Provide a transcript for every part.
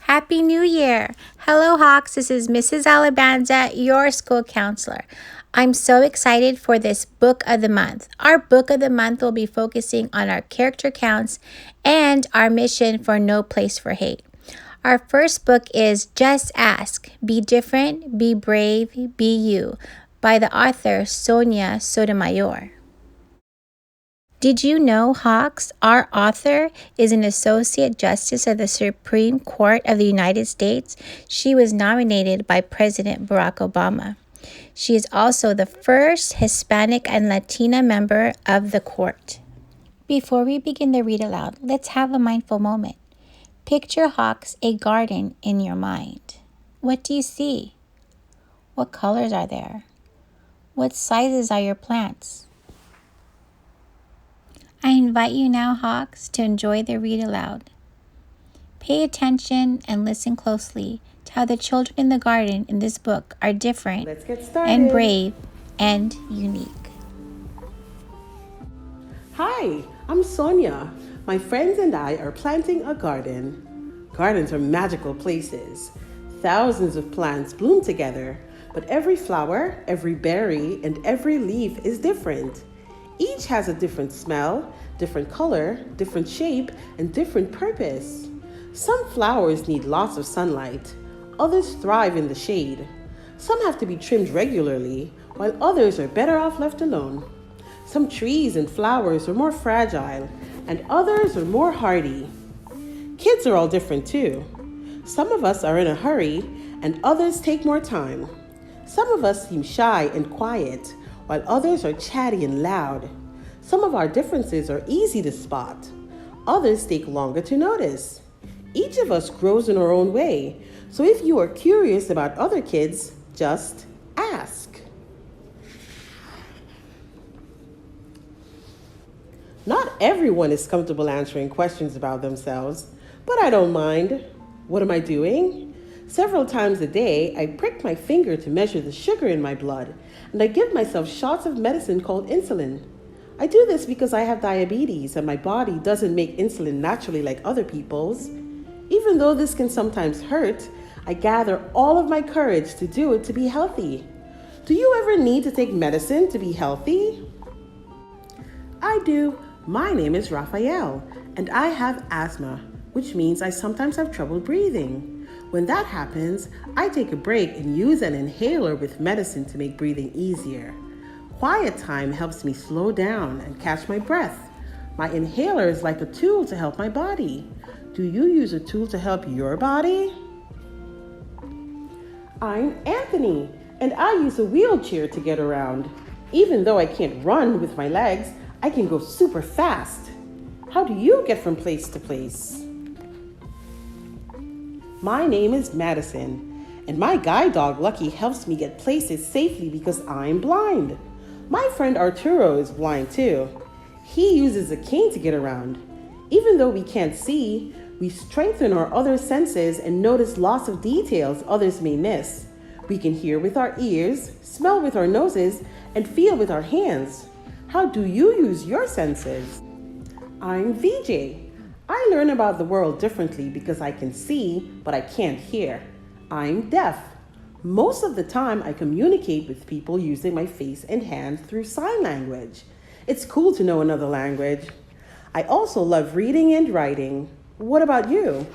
Happy New Year! Hello, Hawks. This is Mrs. Alabanza, your school counselor. I'm so excited for this book of the month. Our book of the month will be focusing on our character counts and our mission for No Place for Hate. Our first book is Just Ask, Be Different, Be Brave, Be You by the author Sonia Sotomayor. Did you know, Hawks, our author is an Associate Justice of the Supreme Court of the United States? She was nominated by President Barack Obama. She is also the first Hispanic and Latina member of the court. Before we begin the read aloud, let's have a mindful moment. Picture, Hawks, a garden in your mind. What do you see? What colors are there? What sizes are your plants? I invite you now, Hawks, to enjoy the read aloud. Pay attention and listen closely to how the children in the garden in this book are different and brave and unique. Hi, I'm Sonia. My friends and I are planting a garden. Gardens are magical places. Thousands of plants bloom together, but every flower, every berry, and every leaf is different. Each has a different smell, different color, different shape, and different purpose. Some flowers need lots of sunlight. Others thrive in the shade. Some have to be trimmed regularly, while others are better off left alone. Some trees and flowers are more fragile, and others are more hardy. Kids are all different too. Some of us are in a hurry, and others take more time. Some of us seem shy and quiet, while others are chatty and loud. Some of our differences are easy to spot. Others take longer to notice. Each of us grows in our own way, so if you are curious about other kids, just ask. Not everyone is comfortable answering questions about themselves, but I don't mind. What am I doing? Several times a day, I prick my finger to measure the sugar in my blood, and I give myself shots of medicine called insulin. I do this because I have diabetes and my body doesn't make insulin naturally like other people's. Even though this can sometimes hurt, I gather all of my courage to do it to be healthy. Do you ever need to take medicine to be healthy? I do. My name is Raphael, and I have asthma, which means I sometimes have trouble breathing. When that happens, I take a break and use an inhaler with medicine to make breathing easier. Quiet time helps me slow down and catch my breath. My inhaler is like a tool to help my body. Do you use a tool to help your body? I'm Anthony, and I use a wheelchair to get around. Even though I can't run with my legs, I can go super fast. How do you get from place to place? My name is Madison, and my guide dog Lucky helps me get places safely because I'm blind. My friend Arturo is blind too. He uses a cane to get around. Even though we can't see, we strengthen our other senses and notice lots of details others may miss. We can hear with our ears, smell with our noses, and feel with our hands. How do you use your senses? I'm VJ. I learn about the world differently because I can see, but I can't hear. I'm deaf. Most of the time, I communicate with people using my face and hands through sign language. It's cool to know another language. I also love reading and writing. What about you?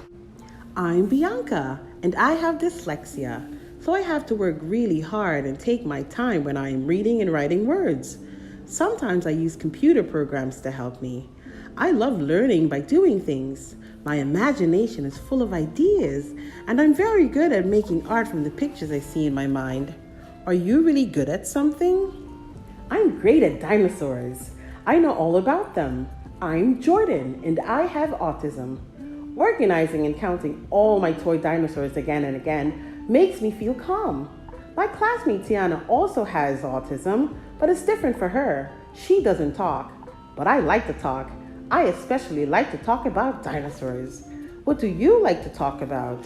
I'm Bianca, and I have dyslexia, so I have to work really hard and take my time when I am reading and writing words. Sometimes I use computer programs to help me. I love learning by doing things. My imagination is full of ideas, and I'm very good at making art from the pictures I see in my mind. Are you really good at something? I'm great at dinosaurs. I know all about them. I'm Jordan, and I have autism. Organizing and counting all my toy dinosaurs again and again makes me feel calm. My classmate Tiana also has autism, but it's different for her. She doesn't talk, but I like to talk. I especially like to talk about dinosaurs. What do you like to talk about?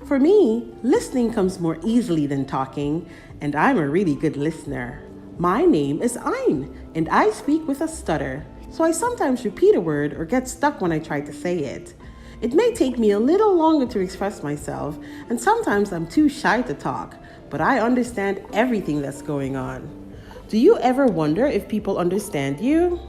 For me, listening comes more easily than talking, and I'm a really good listener. My name is Ayn, and I speak with a stutter, so I sometimes repeat a word or get stuck when I try to say it. It may take me a little longer to express myself, and sometimes I'm too shy to talk, but I understand everything that's going on. Do you ever wonder if people understand you?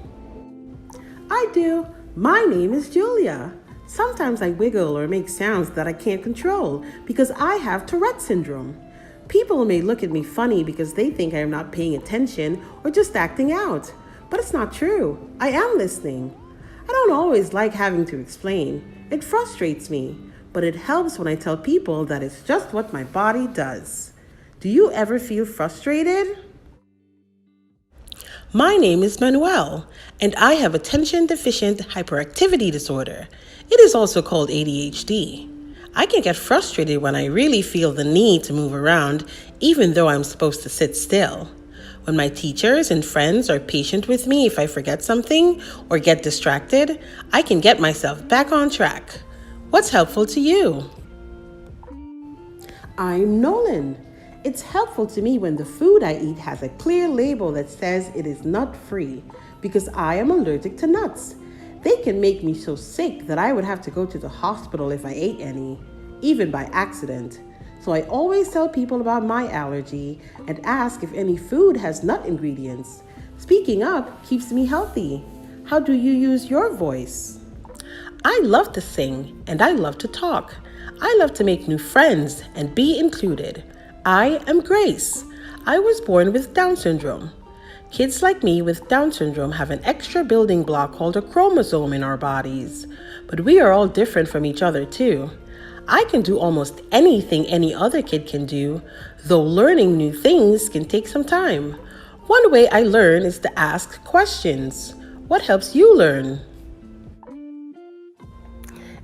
I do. My name is Julia. Sometimes I wiggle or make sounds that I can't control because I have Tourette syndrome. People may look at me funny because they think I am not paying attention or just acting out. But it's not true. I am listening. I don't always like having to explain. It frustrates me, but it helps when I tell people that it's just what my body does. Do you ever feel frustrated? My name is Manuel, and I have attention deficient hyperactivity disorder. It is also called ADHD. I can get frustrated when I really feel the need to move around, even though I'm supposed to sit still. When my teachers and friends are patient with me if I forget something or get distracted, I can get myself back on track. What's helpful to you? I'm Nolan. It's helpful to me when the food I eat has a clear label that says it is nut-free because I am allergic to nuts. They can make me so sick that I would have to go to the hospital if I ate any, even by accident. So I always tell people about my allergy and ask if any food has nut ingredients. Speaking up keeps me healthy. How do you use your voice? I love to sing and I love to talk. I love to make new friends and be included. I am Grace. I was born with Down syndrome. Kids like me with Down syndrome have an extra building block called a chromosome in our bodies. But we are all different from each other too. I can do almost anything any other kid can do, though learning new things can take some time. One way I learn is to ask questions. What helps you learn?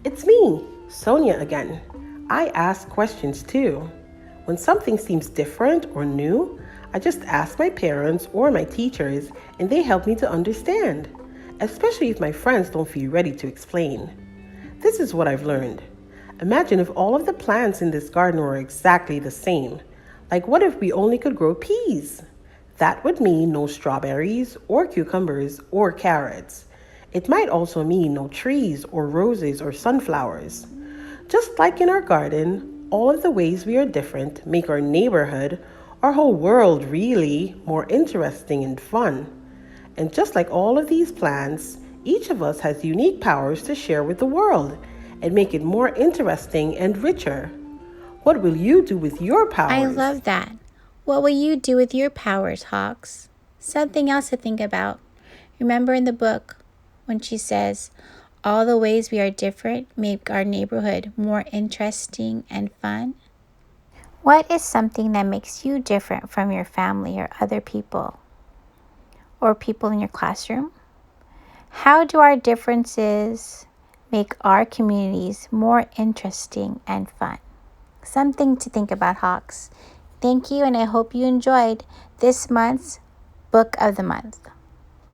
It's me, Sonia again. I ask questions too. When something seems different or new, I just ask my parents or my teachers and they help me to understand, especially if my friends don't feel ready to explain. This is what I've learned. Imagine if all of the plants in this garden were exactly the same. Like what if we only could grow peas? That would mean no strawberries or cucumbers or carrots. It might also mean no trees or roses or sunflowers. Just like in our garden, all of the ways we are different make our neighborhood, our whole world really, more interesting and fun. And just like all of these plants, each of us has unique powers to share with the world and make it more interesting and richer. What will you do with your powers? I love that. What will you do with your powers, Hawks? Something else to think about. Remember in the book when she says, all the ways we are different make our neighborhood more interesting and fun? What is something that makes you different from your family or other people or people in your classroom? How do our differences make our communities more interesting and fun? Something to think about, Hawks. Thank you, and I hope you enjoyed this month's Book of the Month.